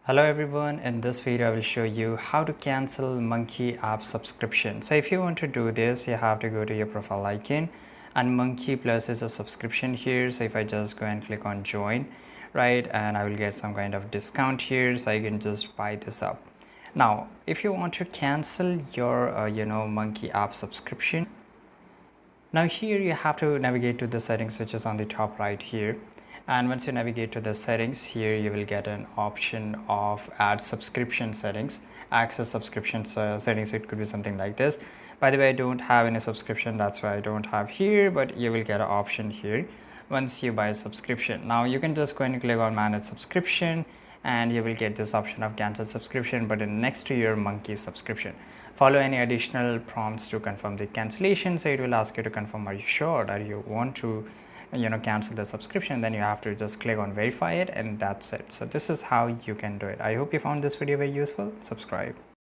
Hello everyone, in this video I will show you how to cancel Monkey app subscription. So if you want to do this, you have to go to your profile icon and Monkey Plus is a subscription here. So if I just go and click on join, right, and I will get some kind of discount here, so I can just buy this up. Now if you want to cancel your Monkey app subscription, now here you have to navigate to the settings, which is on the top right here. And once you navigate to the settings here, you will get an option of add subscription settings, access subscription settings. It could be something like this. By the way, I don't have any subscription, that's why I don't have here, but you will get an option here once you buy a subscription. Now you can just go and click on manage subscription and you will get this option of cancel subscription button next to your Monkey subscription. Follow any additional prompts to confirm the cancellation. So it will ask you to confirm, are you sure that you want to cancel the subscription. Then you have to just click on verify it, and that's it. So this is how you can do it. I hope you found this video very useful. Subscribe.